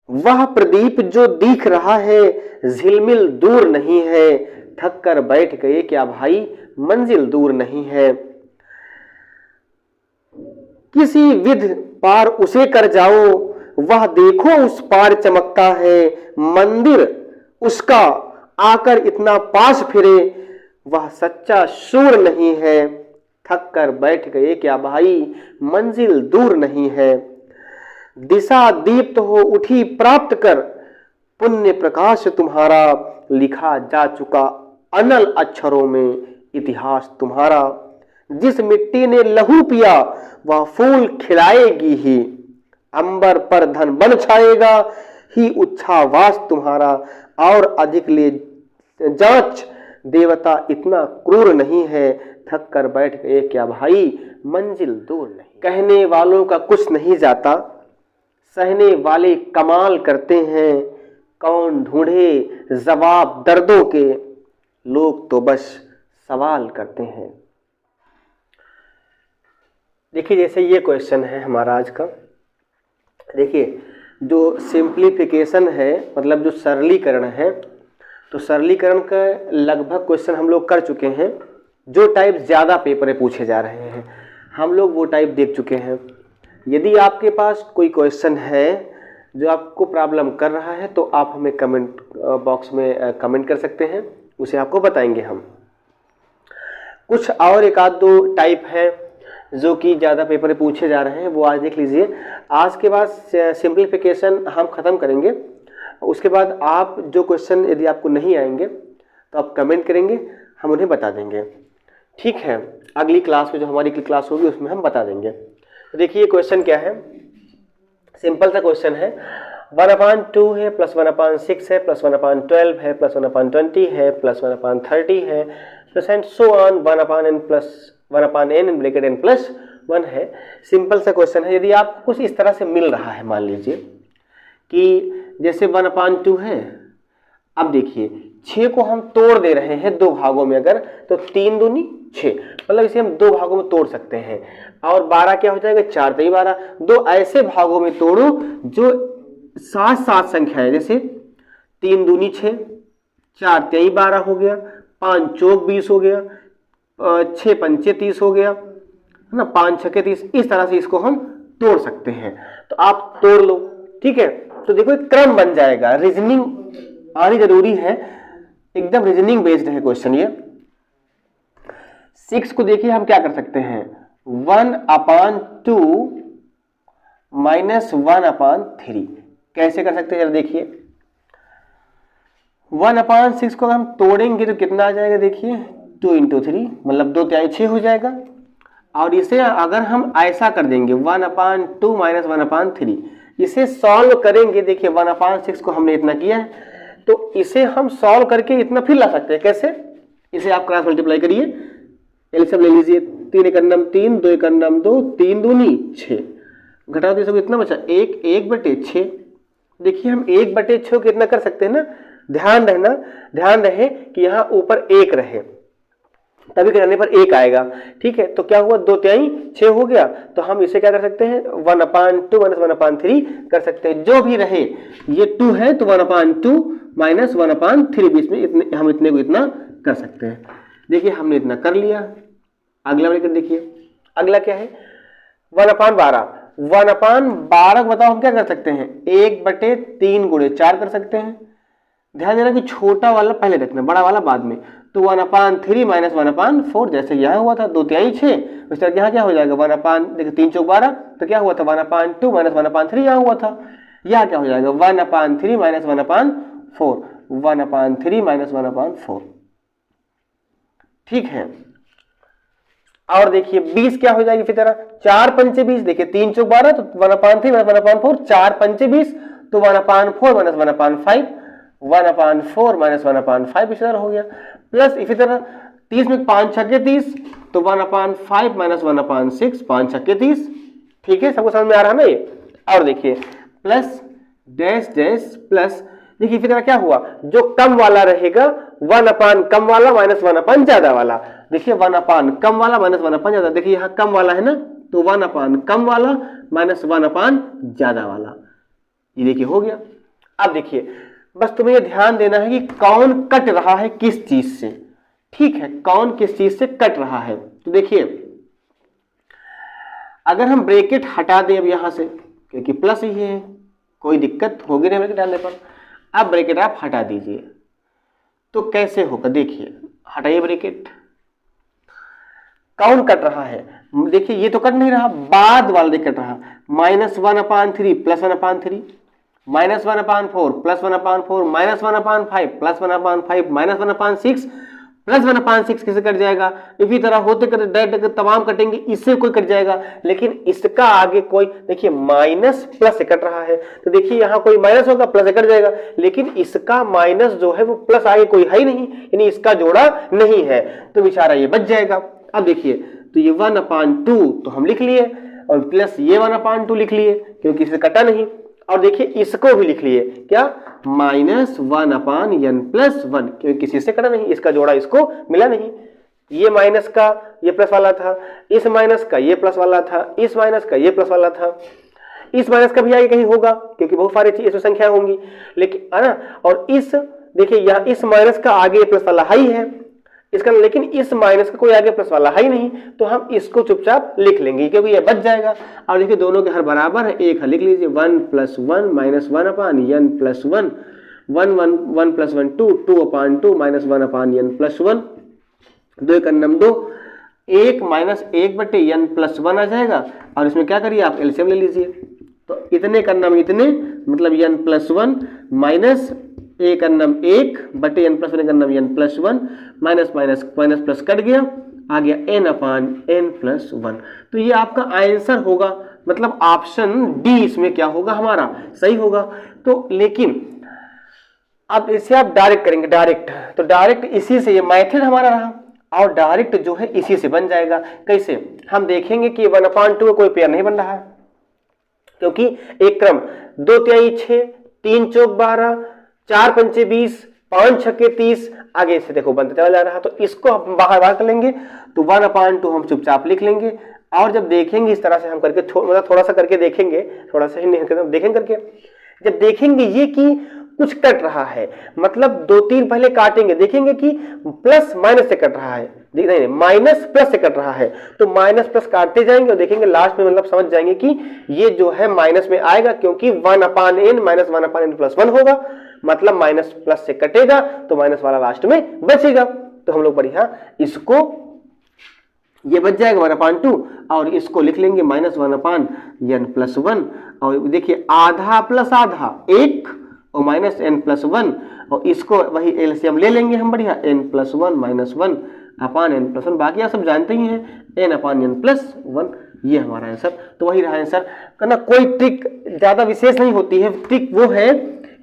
वह प्रदीप जो दिख रहा है झिलमिल दूर नहीं है, थक कर बैठ गए क्या भाई मंजिल दूर नहीं है। किसी विध पार उसे कर जाओ, वह देखो उस पार चमकता है, मंदिर उसका आकर इतना पास फिरे, वह सच्चा शूर नहीं है, थक कर बैठ गए क्या भाई मंजिल दूर नहीं है। दिशा दीप्त हो उठी प्राप्त कर, पुण्य प्रकाश तुम्हारा, लिखा जा चुका अनल अक्षरों में इतिहास तुम्हारा। जिस मिट्टी ने लहू पिया वह फूल खिलाएगी ही, अंबर पर धन बन छाएगा ही उच्छावास तुम्हारा। और अधिक ले जांच देवता इतना क्रूर नहीं है, थक कर बैठ गए क्या भाई मंजिल दूर नहीं। कहने वालों का कुछ नहीं जाता, सहने वाले कमाल करते हैं, कौन ढूंढे जवाब दर्दों के, लोग तो बस सवाल करते हैं। देखिए जैसे ये क्वेश्चन है हमारा आज का। देखिए जो सिंप्लीफिकेशन है मतलब जो सरलीकरण है, तो सरलीकरण का लगभग क्वेश्चन हम लोग कर चुके हैं। जो टाइप ज़्यादा पेपर में पूछे जा रहे हैं हम लोग वो टाइप देख चुके हैं। यदि आपके पास कोई क्वेश्चन है जो आपको प्रॉब्लम कर रहा है तो आप हमें कमेंट बॉक्स में कमेंट कर सकते हैं, उसे आपको बताएंगे हम। कुछ और एक आध दो टाइप है जो कि ज़्यादा पेपर में पूछे जा रहे हैं, वो आज देख लीजिए। आज के बाद सिंप्लीफिकेशन हम ख़त्म करेंगे, उसके बाद आप जो क्वेश्चन यदि आपको नहीं आएंगे तो आप कमेंट करेंगे, हम उन्हें बता देंगे। ठीक है, अगली क्लास में जो हमारी क्लास होगी उसमें हम बता देंगे। तो देखिए क्वेश्चन क्या है, सिंपल सा क्वेश्चन है। 1/2 है प्लस 1/6 है प्लस 1/12 है प्लस 1/20 है प्लस 1/30 है plus and so on 1/n plus 1/n in bracket n plus 1 है। सिंपल सा क्वेश्चन है। यदि आपको कुछ इस तरह से मिल रहा है, मान लीजिए कि जैसे 1/2 है, अब देखिए 6 को हम तोड़ दे रहे हैं दो भागों में, अगर तो 3 दूनी 6, मतलब इसे हम दो भागों में तोड़ सकते हैं। और 12 क्या हो जाएगा 4 3 12। दो ऐसे भागों में तोड़ो जो साथ साथ संख्या है, जैसे 3 दूनी 6, 4 3 12 हो गया, 5 चौक 20 हो गया, 6 पंचे 30 हो गया, है ना, 5 छक्के 30। इस तरह से इसको हम तोड़ सकते हैं, तो आप तोड़ लो। ठीक है, तो देखो एक क्रम बन जाएगा। रीजनिंग आनी जरूरी है, एकदम रीजनिंग बेस्ड है क्वेश्चन ये। 6 को देखिए हम क्या कर सकते हैं, 1/2 माइनस 1/3 कैसे कर सकते हैं जरा देखिए। 1/6 को हम तोड़ेंगे तो कितना आ जाएगा, देखिए 2 × 3 मतलब 2 तिहाई 6 हो जाएगा। और इसे अगर हम ऐसा कर देंगे 1/2 माइनस 1/3, इसे सॉल्व करेंगे। देखिए 1/6 को हमने इतना किया है, तो इसे हम सॉल्व करके इतना फिर ला सकते हैं। कैसे, इसे आप क्रॉस मल्टीप्लाई करिए, एलसीएम ले लीजिए, 3 × 3 2 × 2 3 दूनी 6, घटाओ तो इतना बचा 1 1/6। देखिए हम 1/6 को कितना कर सकते हैं ना, ध्यान रहे कि यहाँ ऊपर 1 रहे, तभी करने पर 1 आएगा। ठीक है, तो क्या हुआ 2 तिहाई 6 हो गया। तो हम इसे क्या कर सकते हैं 1/2 माइनस 1/3 कर सकते हैं। जो भी रहे, ये 2 है तो 1/2 माइनस 1/3 बीच में हम इतने को इतना कर सकते हैं। देखिए हमने इतना कर लिया। अगला ब्रैकेट देखिए, अगला क्या है 1/12। 1/12 बताओ हम क्या कर सकते हैं, 1/3 × 4 कर सकते हैं। ध्यान देना कि छोटा वाला पहले रखना, बड़ा वाला बाद में। तो 1/3 माइनस 1/4 जैसे यहाँ हुआ था 2 तिहाई 6, उस तरह यहाँ क्या हो जाएगा 1/देखिए 3 चौक 12, तो क्या हुआ था 1/2 माइनस 1/3 यहाँ हुआ था। यहाँ क्या हो जाएगा 1/3 माइनस 1/4, 1/3 माइनस 1/4। ठीक है, और देखिए 20 क्या हो जाएगी फिर तरह 4 पंचे 20, देखिए 3 चौक 12 तो 1/3 माइनस 1/4, 4 पंचे 20 तो 1/4 माइनस 1/5, 1/4 माइनस 1/5 इस तरह हो गया। प्लस इसी तरह 30 में 5 छक्के 30 तो 1/5 माइनस 1/6, 5 छक्के 30। ठीक है, सबको समझ में आ रहा है ना ये। और देखिए प्लस डैश डैश प्लस, देखिए इसी तरह क्या हुआ, जो कम वाला रहेगा 1/, कम वाला माइनस 1/, ज्यादा वाला। देखिए 1/, कम वाला माइनस 1/, ज्यादा। देखिए यहाँ कम वाला है ना, तो 1/, कम वाला माइनस 1/, ज्यादा वाला। ये देखिए हो गया। अब देखिए बस तुम्हें ये ध्यान देना है कि कौन कट रहा है किस चीज से, ठीक है, कौन किस चीज से कट रहा है। तो देखिए अगर हम ब्रैकेट हटा दें अब यहां से, क्योंकि प्लस ही है, कोई दिक्कत होगी नहीं ब्रैकेट डालने पर। अब ब्रैकेट आप हटा दीजिए तो कैसे होगा, देखिए हटाइए ब्रैकेट, कौन कट रहा है, देखिए ये तो कट नहीं रहा, बाद वाला कट रहा, -1/3 +1/3, -1/4 +1/4, -1/5 +1/5, -1/6 +1/6 किसे कट जाएगा। इसी तरह होते करते तमाम कटेंगे, इससे कोई कट जाएगा, लेकिन इसका आगे कोई, देखिए माइनस प्लस से कट रहा है, तो देखिए यहाँ कोई माइनस होगा प्लस से कट जाएगा, लेकिन इसका माइनस जो है वो प्लस आगे कोई है ही नहीं, यानी इसका जोड़ा नहीं है, तो बेचारा ये बच जाएगा। अब देखिए तो ये 1/2 तो हम लिख लिए, और प्लस ये 1/2 लिख लिए क्योंकि इससे कटा नहीं, और देखिए इसको भी लिख लिए क्या, -1/n+1 क्योंकि किसी से कटा नहीं, इसका जोड़ा इसको मिला नहीं। ये माइनस का ये प्लस वाला था, इस माइनस का ये प्लस वाला था, इस माइनस का ये प्लस वाला था, इस माइनस का भी आगे कहीं होगा क्योंकि बहुत सारी चीज इसमें संख्या होंगी, लेकिन है ना, और इस देखिए यहाँ इस माइनस का आगे प्लस वाला हाई है इसका, लेकिन इस माइनस का कोई आगे प्लस वाला है ही नहीं, तो हम इसको चुपचाप लिख लेंगे क्योंकि ये बच जाएगा। और देखिए दोनों के हर बराबर है, एक है, लिख लीजिए 1 + 1 -1/n+1, 1 1 1 + 1 2 2/2 -1/n+1, 2 1 2 1 -1/n+1 आ जाएगा, और इसमें क्या करिए आप एलसीएम ले लीजिए, तो इतने का नाम इतने मतलब n+1 माइनस 1 1/n+1 का नाम n+1 minus minus minus plus cut गया, आ गया n/n+1। तो ये आपका आंसर होगा, मतलब ऑप्शन डी इसमें क्या होगा हमारा सही होगा। तो लेकिन अब इसे आप डायरेक्ट करेंगे, डायरेक्ट, तो डायरेक्ट इसी से ये मेथड हमारा रहा, और डायरेक्ट जो है इसी से बन जाएगा। कैसे, हम देखेंगे कि 1/2 का कोई पेयर नहीं बन रहा है, क्योंकि एक क्रम 2 तिहाई 6, 3 चौक 12, 4 पंचे 20, 5 छक्के 30, आगे से देखो बनता चला जा रहा, तो इसको हम बाहर कर लेंगे, तो 1/2 हम चुपचाप लिख लेंगे। और जब देखेंगे इस तरह से हम करके मतलब थोड़ा सा करके देखेंगे, थोड़ा सा ही नहीं देखेंगे करके, जब देखेंगे ये कि कुछ कट रहा है, मतलब 2-3 पहले काटेंगे, देखेंगे कि प्लस माइनस से कट रहा है, नहीं माइनस प्लस से कट रहा है, तो माइनस प्लस काटते जाएंगे और देखेंगे लास्ट में मतलब समझ जाएंगे कि ये जो है माइनस में आएगा, क्योंकि 1/n -1/n+1 होगा, मतलब माइनस प्लस से कटेगा तो माइनस वाला लास्ट में बचेगा। तो हम लोग बढ़िया इसको, ये बच जाएगा 1/2, और इसको लिख लेंगे -1/n+1, और देखिए आधा प्लस आधा 1 और -n+1, और इसको वही एलसीएम ले लेंगे हम बढ़िया, n+1 -1/n+1, बाकी आप सब जानते ही हैं n/n+1, ये हमारा आंसर। तो वही रहा आंसर करना, कोई ट्रिक ज्यादा विशेष नहीं होती है, ट्रिक वो है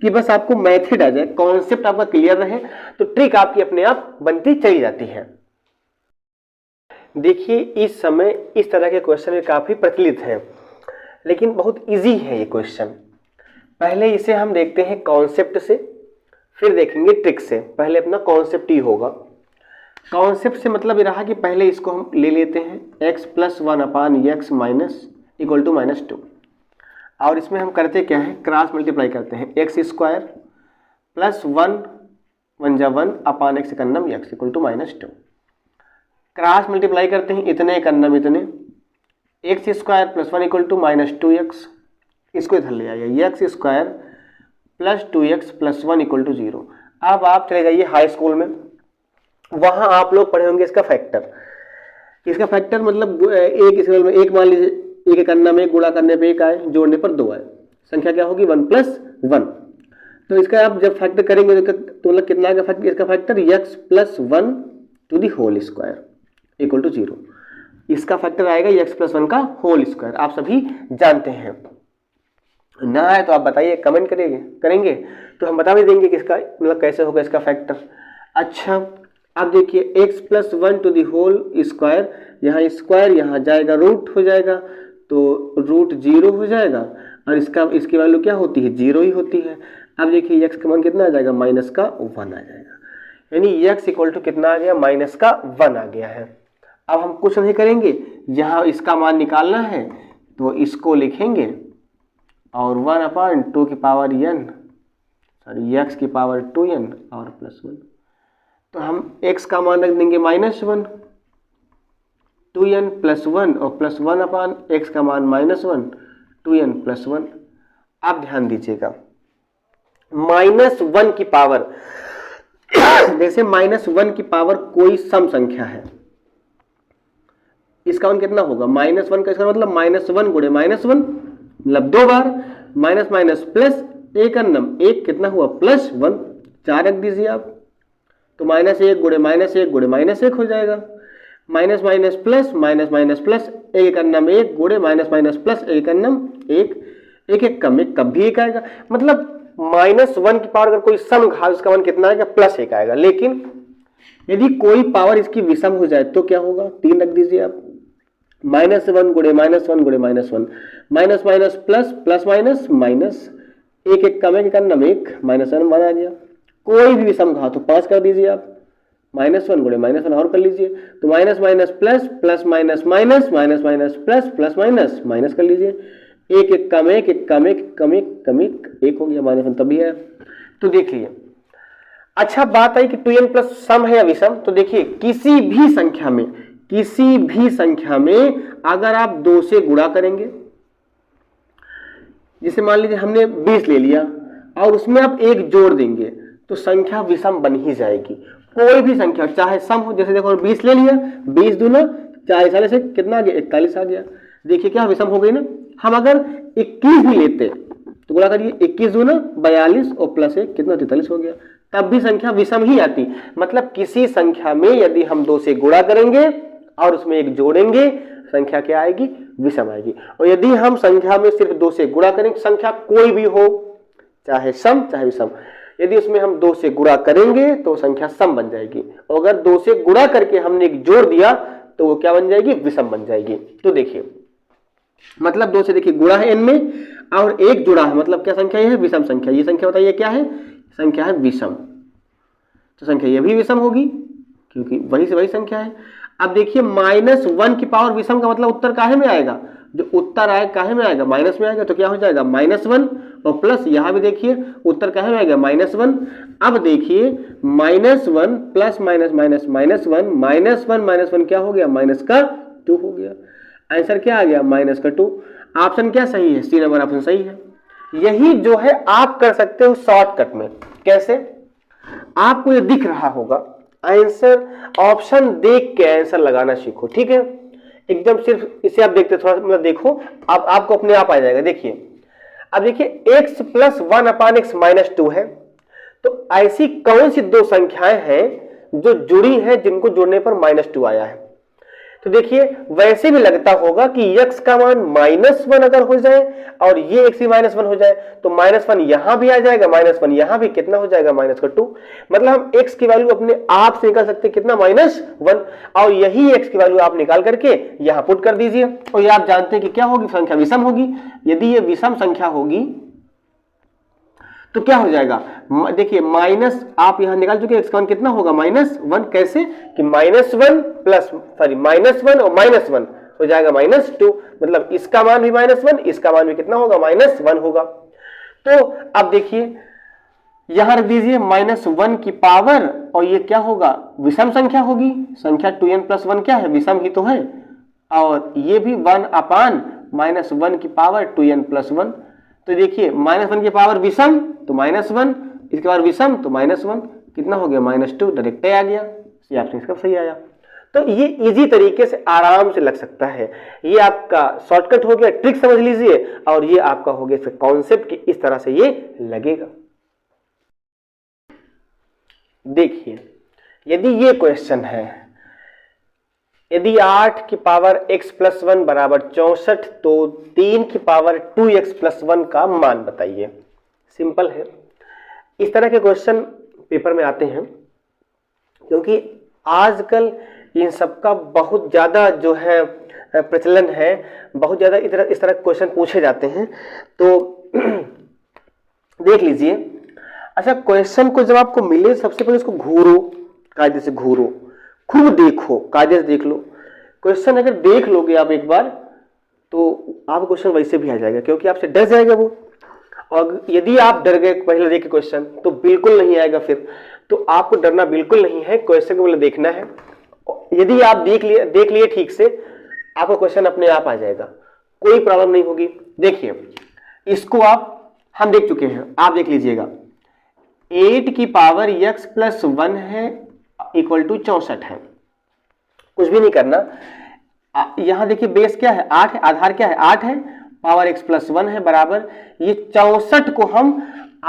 कि बस आपको मेथड आ जाए, कॉन्सेप्ट आपका क्लियर रहे, तो ट्रिक आपकी अपने आप बनती चली जाती है। देखिए इस समय इस तरह के क्वेश्चन काफी प्रचलित हैं, लेकिन बहुत इजी है ये क्वेश्चन। पहले इसे हम देखते हैं कॉन्सेप्ट से, फिर देखेंगे ट्रिक से। पहले अपना कॉन्सेप्ट ही होगा। कॉन्सेप्ट से मतलब ये रहा कि पहले इसको हम ले लेते हैं x + 1/x -2, और इसमें हम करते क्या है, क्रॉस मल्टीप्लाई करते हैं, x² + 1 1 × 1/x का नाम x -2, क्रॉस मल्टीप्लाई करते हैं, इतने का नाम इतने, x² + 1 = -2x, इसको इधर ले आइए, x² + 2x + 1 = 0। अब आप चले जाइए हाई स्कूल में, वहां आप लोग पढ़े होंगे इसका फैक्टर। इसका फैक्टर मतलब एक इसके में एक मान लीजिए, एक करना में गुणा करने पे 1 आए, जोड़ने पर 2 आए, संख्या क्या होगी 1 + 1। तो इसका आप जब फैक्टर करेंगे तो मतलब कितना आएगा फैक्टर, इसका फैक्टर x + 1² = 0। इसका फैक्टर आएगा x + 1 का होल स्क्वायर, आप सभी जानते हैं। ना है तो आप बताइए, कमेंट करेंगे तो हम बता भी देंगे कि इसका मतलब कैसे होगा इसका फैक्टर। अच्छा अब देखिए x + 1² यहाँ स्क्वायर, यहाँ जाएगा रूट हो जाएगा, तो रूट 0 हो जाएगा, और इसकी वैल्यू क्या होती है, 0 ही होती है। अब देखिए x का मान कितना आ जाएगा, -1 आ जाएगा, यानी x = कितना आ गया, -1 आ गया है। अब हम कुछ नहीं करेंगे, यहाँ इसका मान निकालना है तो इसको लिखेंगे, और 1/2 की पावर n सॉरी x की पावर 2n और +1। तो हम x का मान रख देंगे -1, 2n +1 और +1 अपान x का मान -1, 2n +1। आप ध्यान दीजिएगा -1 की पावर जैसे -1 की पावर कोई सम संख्या है, इसका मान कितना होगा -1 का, इसका मतलब -1 गुणे -1 मतलब 2 बार, माइनस माइनस प्लस, एक अन्नम एक कितना हुआ +1, 4 रख दीजिए आप, तो -1 गुणे -1 गुणे -1 हो जाएगा, minus minus plus minus minus plus, एक अन्नम एक गुणे माइनस माइनस प्लस एक अन्नम एक, एक एक कम एक कब भी एक आएगा, मतलब -1 की पावर अगर कोई सम घात उसका मान कितना आएगा +1 आएगा। लेकिन यदि कोई पावर इसकी विषम हो जाए तो क्या होगा, 3 रख दीजिए आप, -1 गुणे -1 गुणे -1, minus minus plus plus minus minus, एक एक कम एक अन्नम एक, -1 आ गया। कोई भी विषम घात हो 5 कर दीजिए आप, -1 गुणे -1 और कर लीजिए, तो minus minus plus plus minus minus minus minus plus plus minus minus कर लीजिए, एक एक कम एक, एक कम एक कम एक कम एक हो गया, -1 तभी है। तो देखिए अच्छा बात आई कि 2n प्लस सम है या विषम, तो देखिए किसी भी संख्या में अगर आप 2 से गुणा करेंगे, जैसे मान लीजिए हमने 20 ले लिया और उसमें आप 1 जोड़ देंगे तो संख्या विषम बन ही जाएगी। कोई भी संख्या चाहे सम हो, जैसे देखो 20 ले लिया, 20 दूना 40 से कितना आ गया 41 आ गया, देखिए क्या विषम हो गई ना। हम अगर 21 भी लेते तो गुणा करिए, 21 दूना 42 और +1 कितना 43 हो गया, तब भी संख्या विषम ही आती। मतलब किसी संख्या में यदि हम 2 से गुणा करेंगे और उसमें 1 जोड़ेंगे, संख्या क्या आएगी, विषम आएगी। और यदि हम संख्या में सिर्फ 2 से गुणा करेंगे, संख्या कोई भी हो चाहे सम चाहे विषम, यदि उसमें हम 2 से गुणा करेंगे तो संख्या सम बन जाएगी, और अगर 2 से गुणा करके हमने 1 जोड़ दिया तो वो क्या बन जाएगी, विषम बन जाएगी। तो देखिए मतलब 2 से देखिए गुणा है n में और 1 जुड़ा है, मतलब क्या संख्या है, विषम संख्या। ये संख्या बताइए क्या है, संख्या है विषम, तो संख्या ये भी विषम होगी क्योंकि वही से वही संख्या है। अब देखिए -1 की पावर विषम का मतलब उत्तर काहे में आएगा, जो उत्तर आए काहे में आएगा, माइनस में आएगा, तो क्या हो जाएगा -1 और प्लस, यहां भी देखिए उत्तर काहे में आएगा -1। अब देखिए -1 प्लस माइनस माइनस -1, -1 क्या हो गया, -2 हो गया, आंसर क्या आ गया -2। ऑप्शन क्या सही है, सी नंबर ऑप्शन सही है। यही जो है आप कर सकते हो शॉर्टकट में। कैसे, आपको ये दिख रहा होगा आंसर, ऑप्शन देख के आंसर लगाना सीखो, ठीक है। एकदम सिर्फ इसे आप देखते थोड़ा मतलब देखो, अब आपको अपने आप आ जाएगा। देखिए अब देखिए x + 1/x - 2 है, तो ऐसी कौन सी 2 संख्याएं हैं जो जुड़ी हैं जिनको जोड़ने पर -2 आया है। तो देखिए वैसे भी लगता होगा कि x का मान -1 अगर हो जाए और ये x भी -1 हो जाए तो -1 यहां भी आ जाएगा, -1 यहां भी कितना हो जाएगा, -2। मतलब हम x की वैल्यू अपने आप से निकाल सकते कितना, -1, और यही x की वैल्यू आप निकाल करके यहां पुट कर दीजिए, और ये आप जानते हैं कि क्या होगी, संख्या विषम होगी। यदि ये विषम संख्या होगी तो क्या हो जाएगा, देखिए माइनस आप यहां निकाल चुके, x का मान कितना होगा, -1। कैसे कि -1 प्लस -1 और -1 हो जाएगा -2, मतलब इसका मान भी -1, इसका मान भी कितना होगा, -1 होगा। तो अब देखिए यहां रख दीजिए -1 की पावर, और ये क्या होगा, विषम संख्या होगी, संख्या 2n + 1 क्या है, विषम ही तो है, और ये भी 1/-1 की पावर 2n + 1। तो देखिए -1 की पावर विषम तो -1, इसके बाद विषम तो -1, कितना हो गया, -2, डायरेक्ट आ गया, ये ऑप्शन इसका सही आया। तो ये इजी तरीके से आराम से लग सकता है, ये आपका शॉर्टकट हो गया, ट्रिक समझ लीजिए, और ये आपका हो गया इसका कॉन्सेप्ट कि इस तरह से ये लगेगा। देखिए यदि ये क्वेश्चन है, यदि 8 की पावर x + 1 = 64, तो 3 की पावर 2x + 1 का मान बताइए। सिंपल है, इस तरह के क्वेश्चन पेपर में आते हैं क्योंकि आजकल इन सबका बहुत ज़्यादा जो है प्रचलन है, बहुत ज़्यादा इस तरह क्वेश्चन पूछे जाते हैं। तो देख लीजिए, अच्छा क्वेश्चन को जब आपको मिले सबसे पहले उसको घूरो, कायदे से घूरो, खूब देखो, कायदे से देख लो। क्वेश्चन अगर देख लोगे आप एक बार तो आप क्वेश्चन वैसे भी आ जाएगा, क्योंकि आपसे डर जाएगा वो, और यदि आप डर गए पहले देखे क्वेश्चन तो बिल्कुल नहीं आएगा फिर, तो आपको डरना बिल्कुल नहीं है, क्वेश्चन को पहले देखना है। यदि आप देख लिए ठीक से, आपको क्वेश्चन अपने आप आ जाएगा, कोई प्रॉब्लम नहीं होगी। देखिए इसको हम देख चुके हैं, आप देख लीजिएगा। 8 की पावर x प्लस 1 है इक्वल टू 64 है, कुछ भी नहीं करना। यहां देखिए बेस क्या है 8 है, आधार क्या है 8 है, पावर x प्लस 1 है बराबर, ये 64 को हम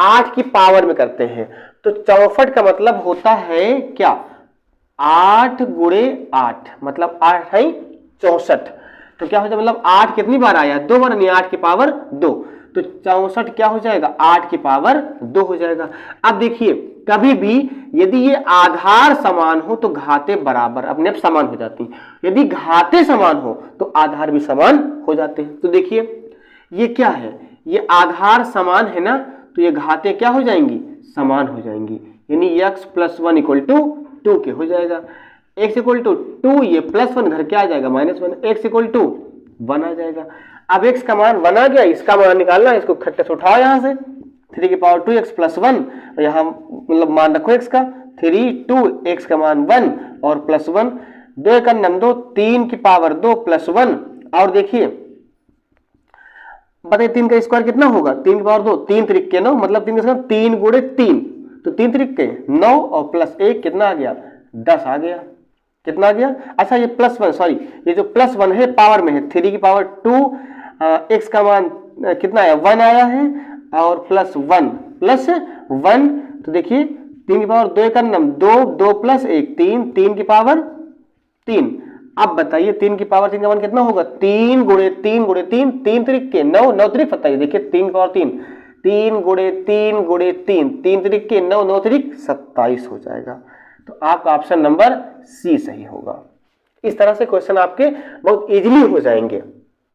8 की पावर में करते हैं, तो 64 का मतलब होता है क्या 8 गुणे 8, मतलब 8 है 64। तो क्या हो जाएगा, मतलब 8 कितनी बार आया 2 बार, यानी 8 की पावर 2, तो 64 क्या हो जाएगा 8 की पावर 2 हो जाएगा। अब देखिए कभी भी यदि ये आधार समान हो तो घाते बराबर अपने आप समान हो जाती हैं, यदि घाते समान हो तो आधार भी समान हो जाते हैं। तो देखिए ये क्या है, ये आधार समान है ना, तो ये घाते क्या हो जाएंगी समान हो जाएंगी, यानी x प्लस 1 इक्वल टू 2 के हो जाएगा। x इक्वल टू 2, ये प्लस 1 घर क्या आ जाएगा -1, x इक्वल टू 1 आ जाएगा। अब x का मान 1 आ गया, इसका मान निकालना है, इसको खट्टे से उठाओ यहां से, 3 की पावर 2x प्लस 1, यहां मतलब मान रखो x का 3 2, x का मान 1 और प्लस 1, 2 का नम 2, 3 की पावर 2 प्लस 1, और देखिए बताइए 3 का स्क्वायर कितना होगा, 3 की पावर 2, 3 त्रिक के 9, मतलब 3 का स्क्वायर 3 गुणे 3, तो 3 त्रिक के 9 और प्लस 1 कितना आ गया 10 आ गया, कितना आ गया। अच्छा ये प्लस 1, सॉरी ये जो प्लस 1 है पावर में है, 3 की पावर 2, x का मान कितना है 1 आया है, और प्लस 1, तो देखिए 3 की पावर 2 का नम 2, 2 प्लस 1 3, 3 की पावर 3। अब बताइए 3 की पावर 3 का मान कितना होगा, 3 गुणे 3 गुणे 3, 3 त्रिक के 9, 9 त्रिक बताइए, देखिए 3 की पावर 3, 3 गुणे 3 गुणे 3, 3 त्रिक के 9, 9 त्रिक 27 हो जाएगा। तो आपका ऑप्शन नंबर सी सही होगा। इस तरह से क्वेश्चन आपके बहुत इजीली हो जाएंगे।